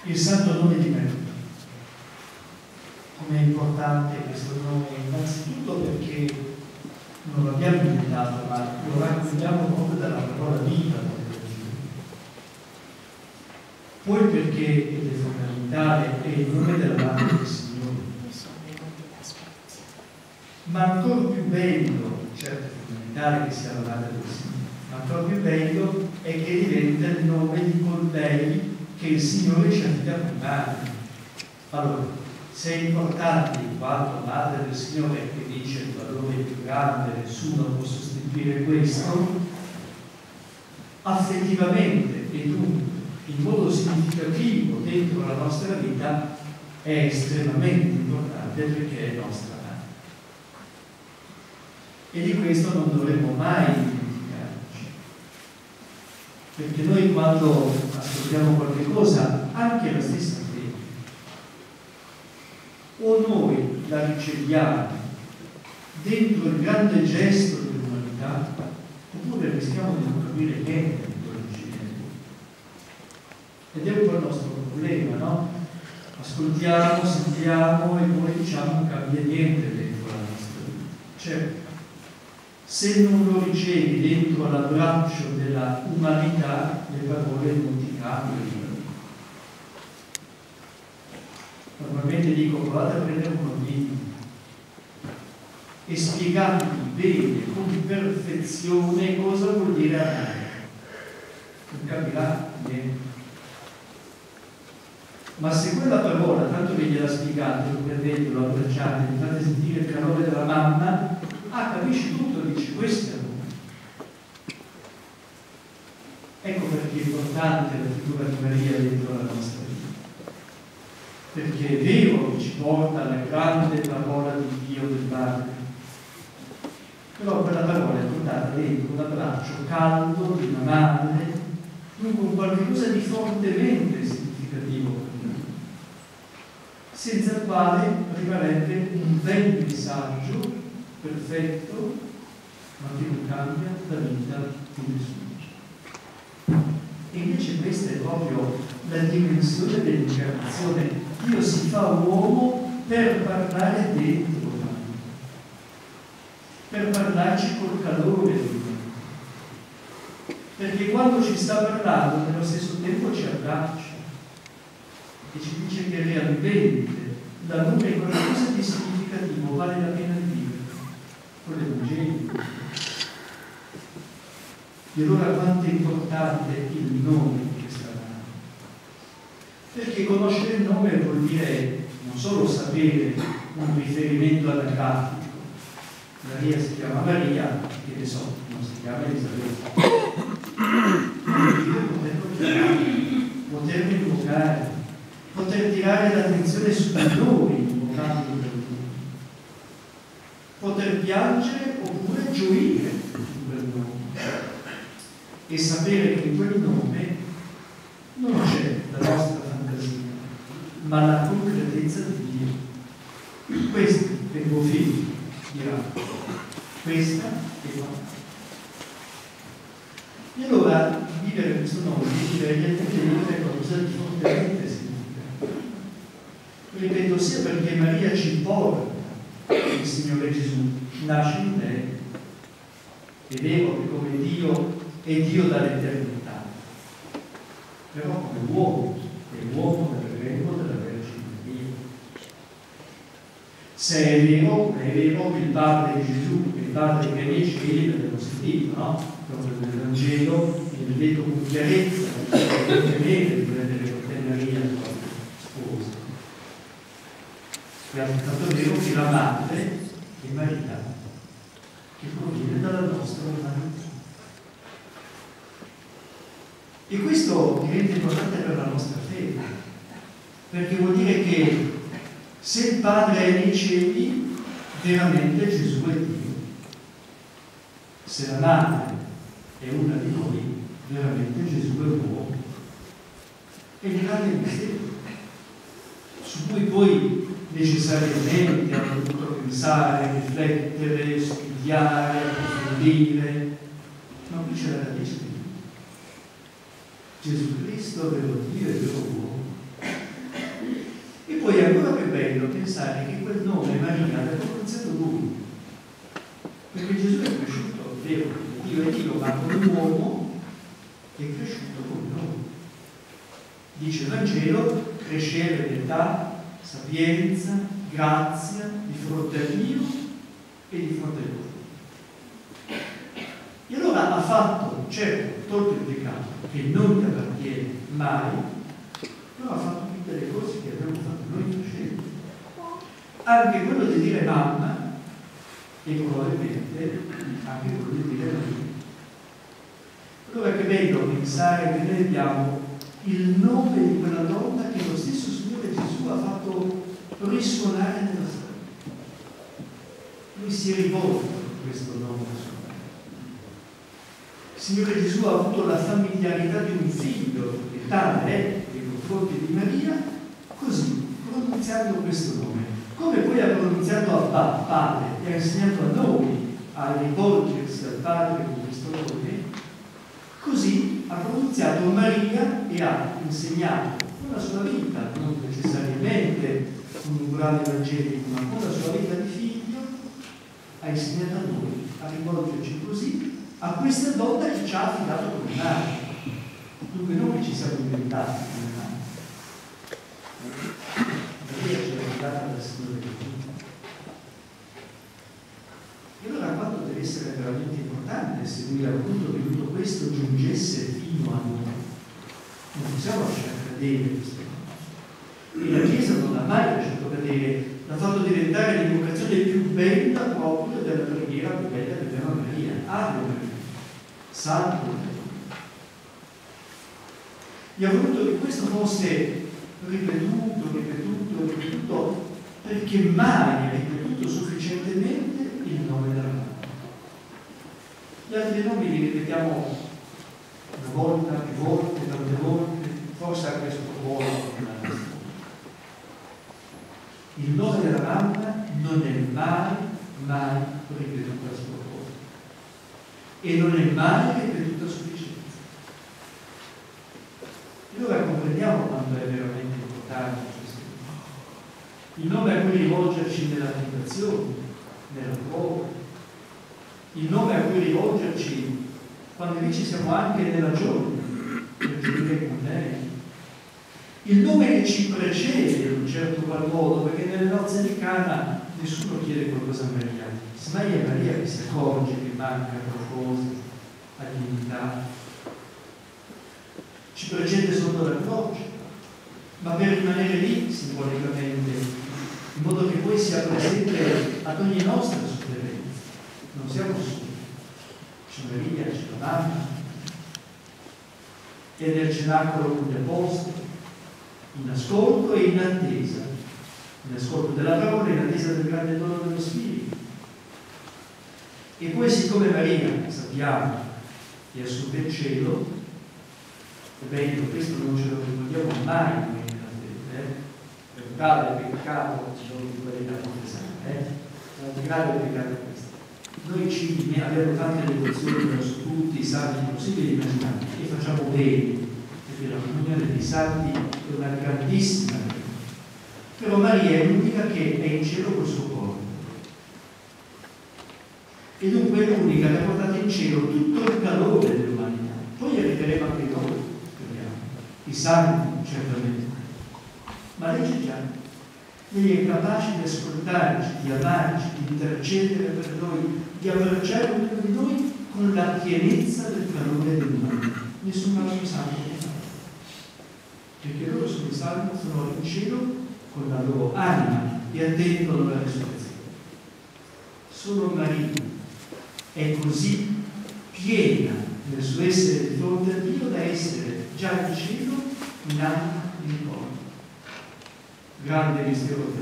Il santo nome di Maria. Com'è importante questo nome? Innanzitutto perché non l'abbiamo inventato, ma lo raccogliamo proprio dalla parola vita. Poi perché, ed è fondamentale, è il nome della madre del Signore. Ma ancora più bello, certo è fondamentale che sia la madre del Signore, ma ancora più bello è che diventa il nome di colei che il Signore ci affida come madre. Allora, se è importante in quanto madre del Signore, che dice il valore più grande, nessuno può sostituire questo, affettivamente e dunque in modo significativo dentro la nostra vita è estremamente importante perché è nostra madre. E di questo non dovremmo mai dimenticarci. Perché noi quando ascoltiamo qualche cosa, anche la stessa fede, o noi la riceviamo dentro il grande gesto dell'umanità, oppure rischiamo di non capire niente di quello che ci viene. Ed è un po' il nostro problema, no? Ascoltiamo, sentiamo e poi diciamo non cambia niente dentro la nostra vita. Certo, se non lo ricevi dentro l'abbraccio della umanità, le parole non ti cambiano. Normalmente dico, provate a prendere un bambino e spiegargli bene, con perfezione, cosa vuol dire amare. Non capirà niente. Ma se quella parola, tanto che gliela spiegate, lo prendete, lo abbracciate, gli fate sentire il calore della mamma, capisci tutto, dice questo è amore. Ecco perché è importante la figura di Maria dentro la nostra vita. Perché è vero che ci porta alla grande parola di Dio del Padre, però quella parola è portata dentro un abbraccio caldo di una madre, con qualcosa di fortemente significativo per noi, senza il quale arriverebbe un bel messaggio perfetto, ma che non cambia la vita di nessuno. E invece questa è proprio la dimensione dell'incarnazione. Dio si fa uomo per parlare dentro noi, per parlarci col calore di noi. Perché quando ci sta parlando, nello stesso tempo ci abbraccia e ci dice che realmente l'amore è qualcosa di significativo, vale la pena di vivere, con l'Evangelio. E allora quanto è importante il nome di questa madre? Perché conoscere il nome vuol dire non solo sapere un riferimento anagrafico. Maria si chiama Maria, che ne so, non si chiama Elisabetta. Vuol dire poterlo chiamare, poterlo invocare, poter tirare l'attenzione su di noi, invocando per lui. Poter piangere oppure gioire in quel nome. E sapere che in quel nome non c'è la nostra fantasia, ma la concretezza di Dio. Questo è il tuo figlio, dirà. Questa è la madre. E allora vivere questo nome direi che è qualcosa di fortemente significativo. Ripeto, sia perché Maria ci porta il Signore Gesù, nasce in te, è vero che come Dio è Dio dall'eternità, però come uomo, è uomo del grembo della Vergine Maria. Se è vero che il padre di Gesù, il padre che riesce, ieri l'abbiamo sentito, no? Proprio nel Vangelo, viene detto con chiarezza che non temere di prendere con Maria la sua sposa. È altrettanto vero che la madre è Maria, che proviene dalla nostra umanità. E questo diventa importante per la nostra fede, perché vuol dire che se il Padre è nei cieli, veramente Gesù è Dio. Se la Madre è una di noi, veramente Gesù è uomo. È il grande mistero, su cui poi necessariamente hanno dovuto pensare, riflettere, studiare, approfondire, ma qui c'è la radice di Gesù Cristo, vero Dio e vero uomo. poi è ancora più bello pensare che quel nome Maria l'ha pronunziato lui, perché Gesù è cresciuto, è vero, Dio è Dio, ma come uomo è cresciuto come noi. Dice il Vangelo, cresceva in età, sapienza, grazia di fronte a Dio e di fronte a lui. E allora ha fatto, certo, tolto il peccato che non ti appartiene mai, però ha fatto tutte le cose che abbiamo fatto noi crescendo. Anche quello di dire mamma e probabilmente anche quello di dire Maria. Allora che bello pensare che noi abbiamo il nome di quella donna che lo stesso Signore Gesù ha fatto risuonare nella storia. Lui si è rivolto a questo nome suo. Il Signore Gesù ha avuto la familiarità di un figlio, che tale è nei confronti di Maria, così, pronunziando questo nome. Come poi ha pronunziato a Padre e ha insegnato a noi a rivolgersi al Padre con questo nome, così ha pronunziato Maria e ha insegnato con la sua vita, non necessariamente con un brano evangelico, ma con la sua vita di figlio, ha insegnato a noi a rivolgerci così a questa donna che ci ha affidato come madre. Dunque noi ci siamo inventati come madre. Maria ci è affidata dal Signore Gesù. E allora quanto deve essere veramente importante se lui ha voluto che tutto questo giungesse fino a noi. Non possiamo lasciare cadere questo. E la Chiesa non l'ha mai lasciato cadere, l'ha fatto diventare l'invocazione più bella proprio della preghiera più bella che abbiamo a Maria. Ave Maria, Salve Maria. E ha voluto che questo fosse ripetuto, perché mai è ripetuto sufficientemente il nome della mamma. Gli altri nomi li ripetiamo una volta, più volte, tante volte, forse a questo ruolo. Il nome della mamma non è mai ripetuto a sua volta e non è mai ripetuto a sufficienza. E allora comprendiamo quanto è veramente importante questo nome. Il nome a cui rivolgerci nella tentazione, nella prova, il nome a cui rivolgerci quando invece siamo anche nella gioia, per gioire con lei, il nome che ci precede in un certo qual modo, perché nelle nozze di Cana nessuno chiede qualcosa a Maria, semmai è Maria che si accorge che manca qualcosa a dignità. Ci precede sotto la croce, ma per rimanere lì simbolicamente, in modo che poi sia presente ad ogni nostra sofferenza. Non siamo soli, c'è Maria, c'è la mamma, è nel cenacolo con gli apostoli, in ascolto e in attesa, in ascolto della parola e in attesa del grande dono dello Spirito. E poi, siccome Maria, sappiamo, è assunta in cielo, è bello, questo non ce lo ricordiamo mai noi nella fede, è un grave peccato, non di quelli da confessare, è un grave peccato questo. Noi abbiamo tante devozioni su tutti i santi possibili e immaginabili e facciamo bene, perché la comunione dei santi è una grandissima cosa. Però Maria è l'unica che è in cielo col suo corpo. E dunque è l'unica che ha portato in cielo tutto il calore dell'umanità. Poi arriveremo anche noi, speriamo, i santi certamente. Ma lei c'è già. Lei è capace di ascoltarci, di amarci, di intercedere per noi, di abbracciare ognuno di noi con la pienezza del calore dell'umanità. Nessun altro santo lo fa. Perché loro sono salvi, sono in cielo con la loro anima e attendono la risurrezione. Solo Maria è così piena nel suo essere di fronte a Dio da essere già in cielo, in anima e in corpo. Grande mistero,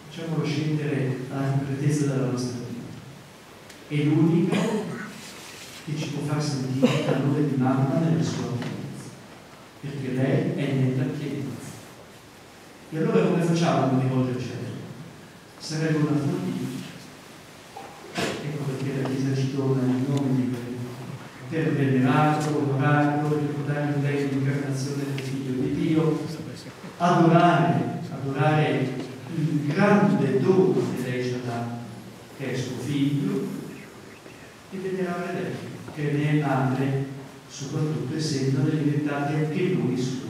facciamolo scendere alla concretezza della nostra vita. È l'unica che ci può far sentire il calore di mamma nella sua pienezza, perché lei è nella pienezza. E allora come facciamo a rivolgerci a lei? Sarebbe una follia. Ecco perché la Chiesa ci dona il nome di Maria, per venerarlo, onorarlo, ricordare in lei l'incarnazione del Figlio di Dio, adorare adorare il grande dono che lei ci ha dato, che è suo figlio, e venerare lei, che ne è madre, soprattutto essendo diventati anche noi suoi.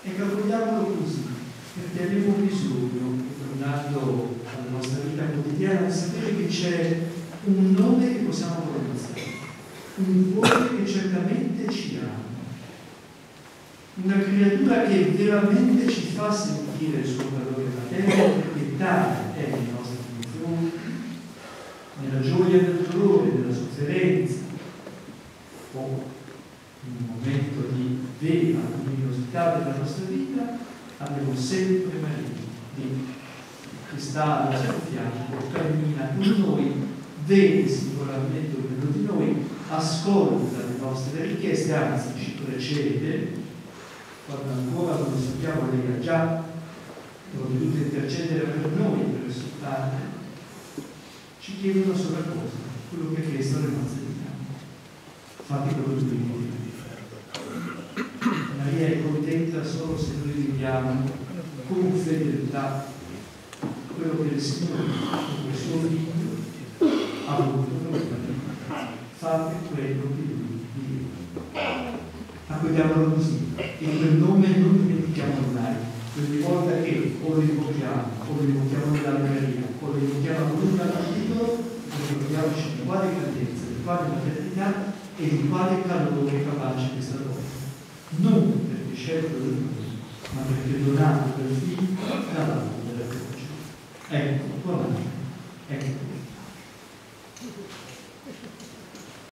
E capogliamolo così, perché abbiamo bisogno, tornando alla nostra vita quotidiana, di sapere che c'è un nome che possiamo pronunciare, un cuore che certamente ci ama, una creatura che veramente ci fa sentire il suo valore materno, perché tale è il nostro confronto, nella gioia e nel dolore, nella sofferenza, o in un momento di vera luminosità della nostra vita, abbiamo sempre Maria, che sta al nostro fianco, cammina con noi, vede singolarmente ognuno di noi, ascolta le nostre richieste, anzi ci precede, quando ancora non lo sappiamo, lei ha già voluto intercedere per noi, per il suo Padre, ci chiede una sola cosa, quello che ha chiesto alle nostre vite. Fate quello che vi volete. Maria è contenta solo se noi viviamo con fedeltà quello che il Signore, con il suo figlio, ha voluto noi. Fate quello che lui vi dice. Accogliamolo così, e quel nome non dimentichiamo mai. Ogni volta che o lo invochiamo nell'Ave Maria, o lo invochiamo con un capitolo, ricordiamoci di quale grandezza, di quale maternità e di quale calore capace questa donna. Non perché scelto da noi, ma perché donato per il figlio dall'alto della croce. Ecco, tua madre, ecco.